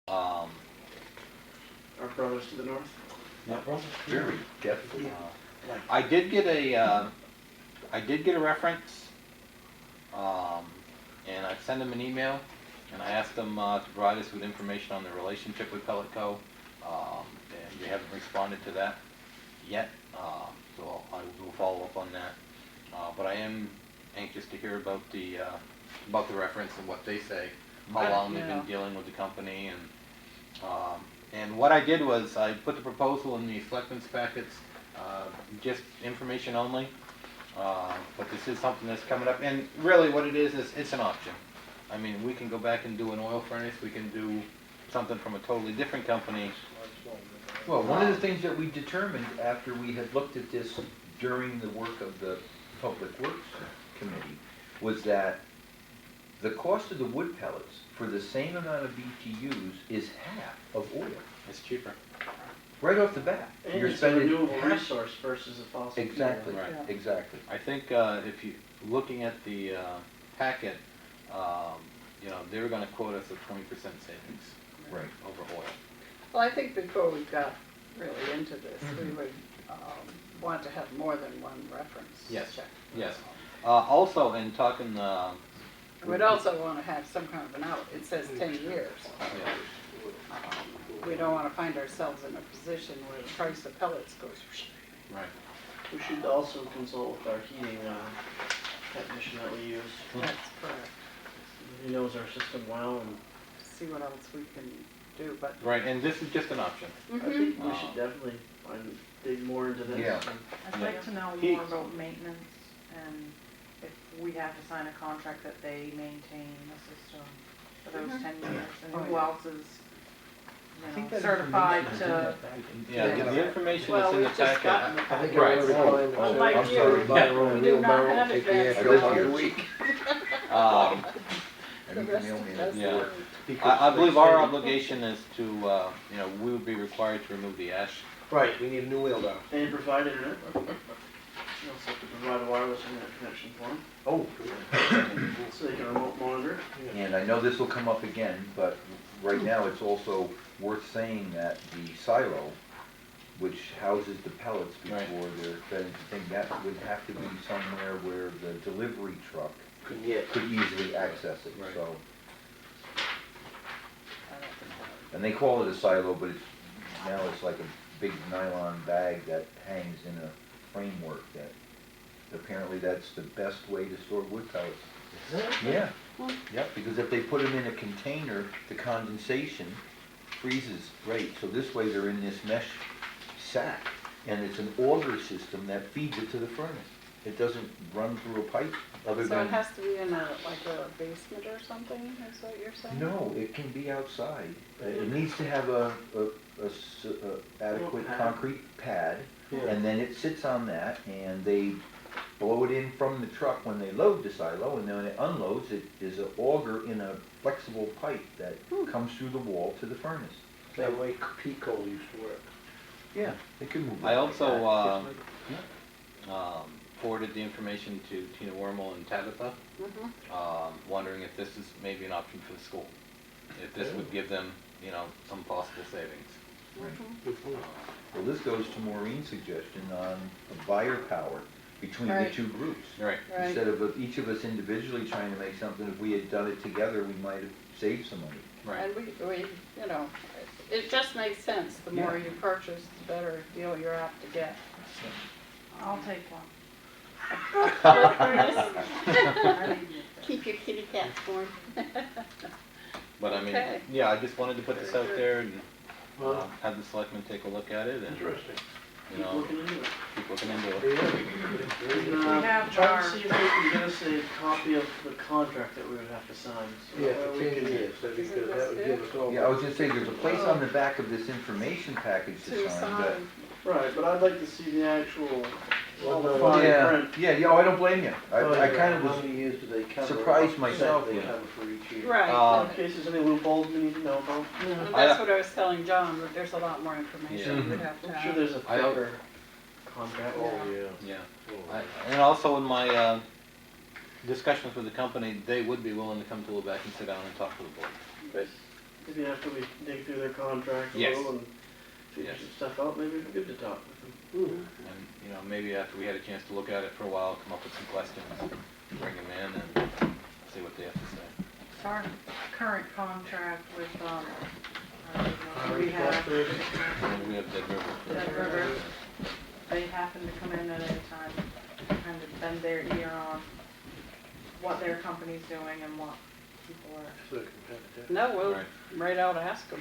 Um, Our brothers to the north. yeah. Very definitely. I did get a reference, and I sent them an email, and I asked them to provide us with information on their relationship with Pellet Co. And they haven't responded to that yet, so I will follow up on that. But I am anxious to hear about the reference and what they say, how long they've been dealing with the company, and what I did was I put the proposal in the selectmen's packets, just information only. But this is something that's coming up, and really what it is it's an option. I mean, we can go back and do an oil furnace, we can do something from a totally different company. Well, one of the things that we determined after we had looked at this during the work of the Public Works Committee was that the cost of the wood pellets for the same amount of BTUs is half of oil. It's cheaper. Right off the bat. And You're it's a spending renewable half. resource versus a fossil fuel. Exactly, Right. exactly. I think if you looking at the packet, you know, they're going to quote us a 20% savings Right. over oil. Well, I think before we got really into this, we would want to have more than one reference Yes, check. yes. Also, in talking, We'd also want to have some kind of an out. It says 10 years. yeah. We don't want to find ourselves in a position where the price of pellets goes. Right. We should also consult with our heating technician that we use. That's correct. He knows our system well, and See what else we can do, but. Right, and this is just an option. I think we should definitely dig more into this. Yeah. I'd like to know more about maintenance and if we have to sign a contract that they maintain the system for those 10 years and who else is, you know, certified to. Yeah, the information Well, is in the we've just gotten packet. the I think Right. every client Oh, said, my I'm dear. sorry, buy your own We do not wheelbarrow, have take your advanced ass I live over here. the week. Um, The And rest email of me us yeah. are- I believe our obligation is to, you know, we would be required to remove the ash. Right, we need a new wheelbarrow. And provide internet. You also have to provide a wireless internet connection for them, Oh, so they can remote monitor it. and I know this will come up again, but right now it's also worth saying that the silo, which houses the pellets before Right. they're fed into thing, that would have to be somewhere where the delivery truck Yeah. could easily access it, Right. so. And they call it a silo, but now it's like a big nylon bag that hangs in a framework that, apparently that's the best way to store wood pellets. Yeah, yep, because if they put them in a container, the condensation freezes right, so this way they're in this mesh sack, and it's an auger system that feeds it to the furnace. It doesn't run through a pipe, other So than... it has to be in like a basement or something, is what you're saying? No, it can be outside. It needs to have a adequate pad. concrete pad, Yeah. and then it sits on that, and they blow it in from the truck when they load the silo, and then when it unloads, it is an auger in a flexible pipe that comes through the wall to the furnace. That way Pico used to work. Yeah, they can move it. I like also, that. forwarded the information to Tina Wormel and Tabitha, wondering if this is maybe an option for the school. If this would give them, you know, some possible savings. Well, this goes to Maureen's suggestion on a buyer power between the Right. two groups. Right. Right. Instead of each of us individually trying to make something, if we had done it together, we might have saved some money. Right. And we, you know, it just makes sense. The more Yeah. you purchase, the better deal you're apt to get. I'll take one. Keep your kitty cats warm. But I mean, Okay. yeah, I just wanted to put this out there and Well, have the selectmen take a look at it and, interesting. you Keep know, looking into it. keep looking into it. Yeah. And, We have try our- to see if they can get us a copy of the contract that we would have to sign. So Yeah, that way for we 10 can- years, that'd be good, that would give us all. Yeah, I was gonna say, there's a place on the back of this information package to To sign, but... sign. Right, but I'd like to see the actual, all the Well, fine Yeah, print. yeah, I don't blame you. I kind of How was, many years do they cover? surprised What myself, percent yeah. they cover for each year? Right. In case there's any loopholes we need to know about. And that's what I was telling John, that there's a lot more information Yeah. we would have to I'm have. sure there's a I don't- thicker contract. Oh, yeah. Yeah. Oh. And also in my discussions with the company, they would be willing to come to Lubec and sit down and talk to the board. But Maybe after we dig through their contract a Yes. little and figure Yes. some stuff out, maybe it'd be good to talk with them. And, you know, maybe after we had a chance to look at it for a while, come up with some questions, bring them in and see what they have to say. So our current contract with, I don't know, Our we have, And we have Dead River. Dead River. They happen to come in at any time, kind of bend their ear on what their company's doing and what people are. So competitive. No, we'll Right. right out ask them.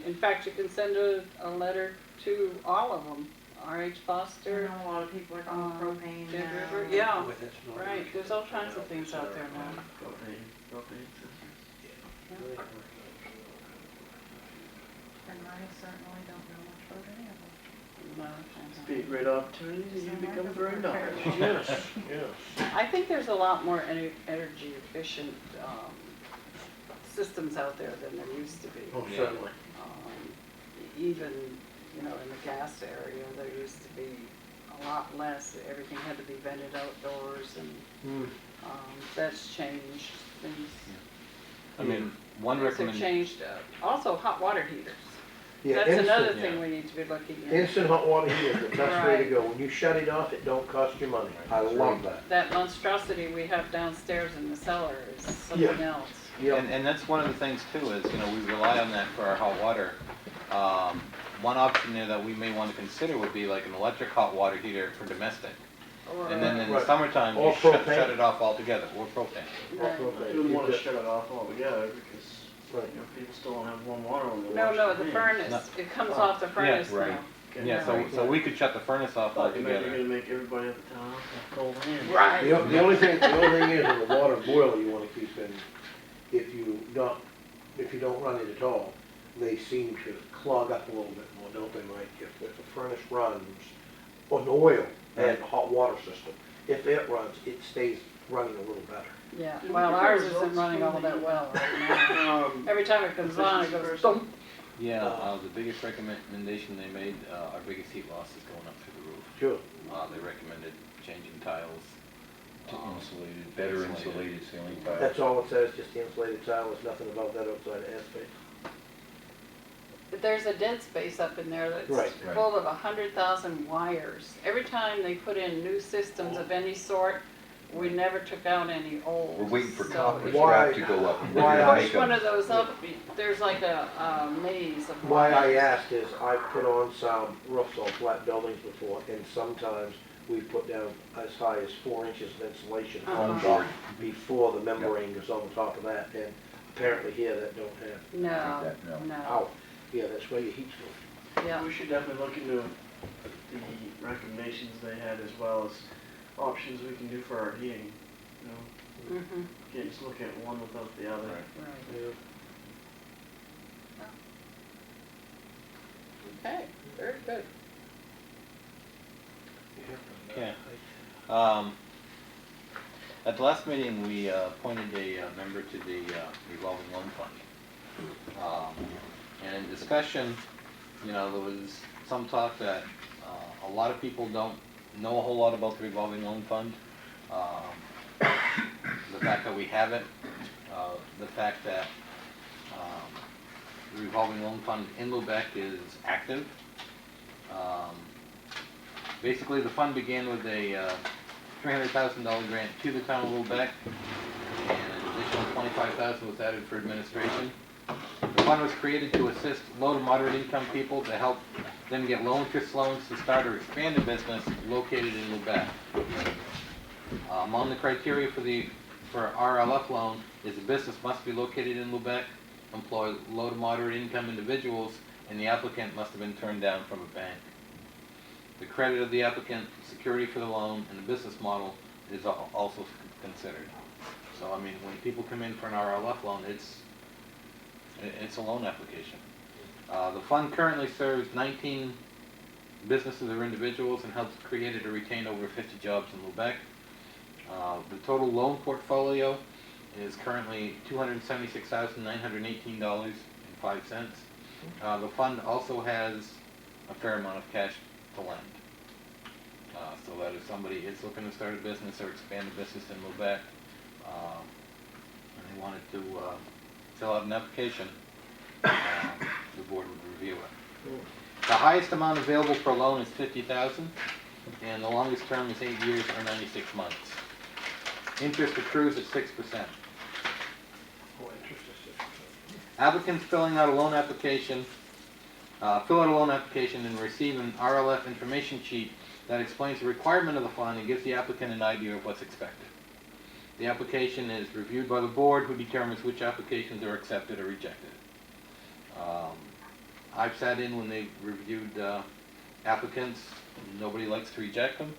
In fact, you can send a letter to all of them, R.H. I Foster, know a lot of people are going propane Dead now. River, yeah, Boy, that's not right, much. there's all kinds of things out there now. Propane systems. And I certainly don't know much about any of them. No. Be a great opportunity, and you become very knowledgeable. Yes, yes. I think there's a lot more energy efficient systems out there than there used to be. Oh, Yeah. certainly. Even, you know, in the gas area, there used to be a lot less. Everything had to be vented outdoors, and that's changed. Things I mean, one things have recommendation. changed. Also, hot water heaters. Yeah, That's another instant, thing yeah. we need to be looking at. instant hot water heater is the best way to Right. go. When you shut it off, it don't cost you money. I love that. That monstrosity we have downstairs in the cellar is something else. Yeah. And that's one of the things too, is, you know, we rely on that for our hot water. One option there that we may want to consider would be like an electric hot water heater for domestic. And then in the Right. summertime, Or you shut propane. it off altogether, or propane. Right. I wouldn't wanna shut it off altogether, because, Right. you know, people still don't have warm water when they No, wash no, their the hands. furnace, it comes off the furnace right. now. Okay. Yeah, so we could shut the furnace off Thought you might be altogether. gonna make everybody at the town have cold hands. Right. The only thing is, in the water boiler you wanna keep in, if you don't run it at all, they seem to clog up a little bit more, don't they, Mike? If the furnace runs, or an oil and hot water system, if it runs, it stays running a little better. Yeah, Did we well, get ours results isn't running from all that the- well right now. Every time it comes on, it goes thump. Yeah, the biggest recommendation they made, our biggest heat loss is going up through the roof. Sure. They recommended changing tiles. To insulated, better insulated ceiling tiles. That's all it says, just the insulated tile, there's nothing about that outside the space. There's a dead space up in there that's Right, right. full of 100,000 wires. Every time they put in new systems of any sort, we never took out any old. We're waiting for So copper if you Why- scrap to go up. and we're why gonna I- make Push one 'em. of those up, there's like a maze of Why I wires. asked is, I put on some roofs on flat buildings before, and sometimes we put down as high as 4 inches of insulation on Uh-huh. top before the membrane goes on the top of that, and apparently here that don't have. No, That, no. no, Ow, yeah, that's where your heat's going. yeah. We should definitely look into the recommendations they had, as well as options we can do for our heating, you know? Mhm, Can't just look at one without the other. Right. right. Okay, very good. Okay. At the last meeting, we appointed a member to the revolving loan fund. And in discussion, you know, there was some talk that a lot of people don't know a whole lot about the revolving loan fund. The fact that we have it, the fact that the revolving loan fund in Lubec is active. Basically, the fund began with a $300,000 grant to the town of Lubec, and an additional $25,000 was added for administration. The fund was created to assist low to moderate income people to help them get low interest loans to start or expand a business located in Lubec. Among the criteria for RLF loan is the business must be located in Lubec, employ low to moderate income individuals, and the applicant must have been turned down from a bank. The credit of the applicant, security for the loan, and the business model is also considered. So, I mean, when people come in for an RLF loan, it's a loan application. The fund currently serves 19 businesses or individuals and helps create or retain over 50 jobs in Lubec. The total loan portfolio is currently $276,918.05. The fund also has a fair amount of cash to lend. So that if somebody is looking to start a business or expand a business in Lubec, and they wanted to fill out an application, the board would review it. The highest amount available per loan is $50,000, and the longest term is 8 years or 96 months. Interest accrues at 6%. Oh, interest is 6%. Applicants filling out a loan application, fill out a loan application and receive an RLF information sheet that explains the requirement of the fund and gives the applicant an idea of what's expected. The application is reviewed by the board, who determines which applications are accepted or rejected. I've sat in when they reviewed applicants. Nobody likes to reject them,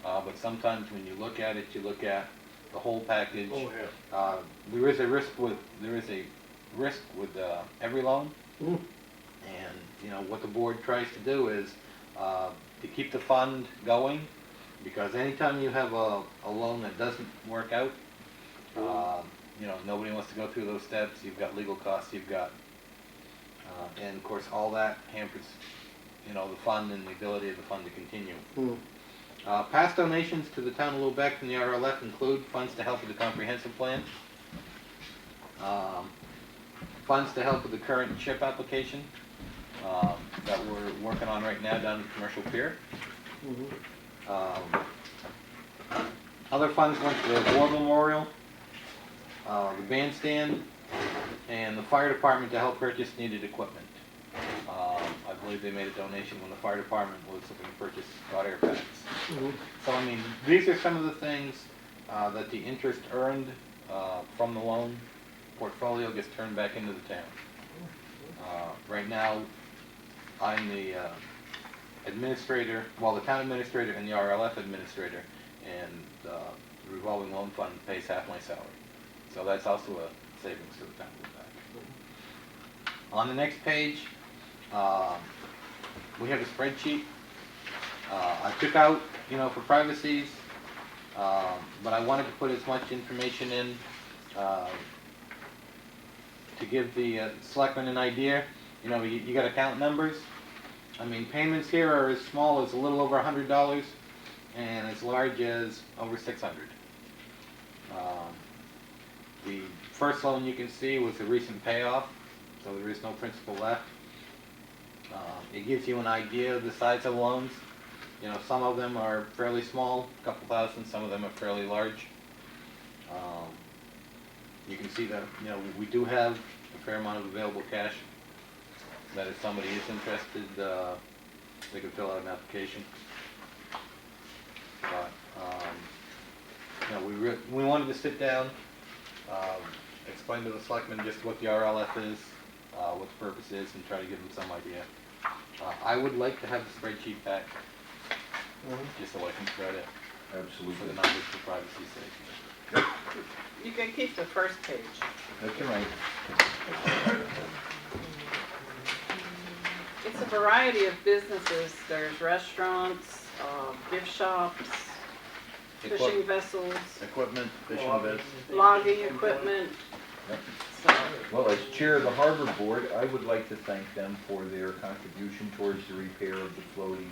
but sometimes when you look at it, you look at the whole package. Oh, yeah. There is a risk with every loan, Mm. and you know what the board tries to do is to keep the fund going, because anytime you have a loan that doesn't work out, you know, nobody wants to go through those steps. You've got legal costs, you've got, and of course all that hampers, you know, the fund and the ability of the fund to continue. Mm. Past donations to the town of Lubec from the RLF include funds to help with the comprehensive plan, funds to help with the current CHIP application that we're working on right now down at Commercial Pier. Other funds went to the War Memorial, the bandstand, and the fire department to help purchase needed equipment. I believe they made a donation when the fire department was looking to purchase hot air packs. So I mean, these are some of the things that the interest earned from the loan portfolio gets turned back into the town. Right now, I'm the administrator, well, the town administrator and the RLF administrator, and the revolving loan fund pays half my salary. So that's also a savings to the town of Lubec. On the next page, we have a spreadsheet. I took out, you know, for privacies, but I wanted to put as much information in to give the selectmen an idea. You know, you got account numbers. I mean, payments here are as small as a little over $100 and as large as over $600. The first loan you can see was a recent payoff, so there is no principal left. It gives you an idea of the size of loans. You know, some of them are fairly small, a couple thousand, some of them are fairly large. You can see that, you know, we do have a fair amount of available cash, that if somebody is interested, they can fill out an application. But, you know, we wanted to sit down, explain to the selectmen just what the RLF is, what the purpose is, and try to give them some idea. I would like to have the spreadsheet back, just so I can thread it for Absolutely. the numbers for privacy's sake. You can keep the first page. That's all right. It's a variety of businesses. There's restaurants, gift shops, fishing vessels, Equipment, fishing vest. logging equipment. Yep. So, Well, as chair of the harbor board, I would like to thank them for their contribution towards the repair of the floating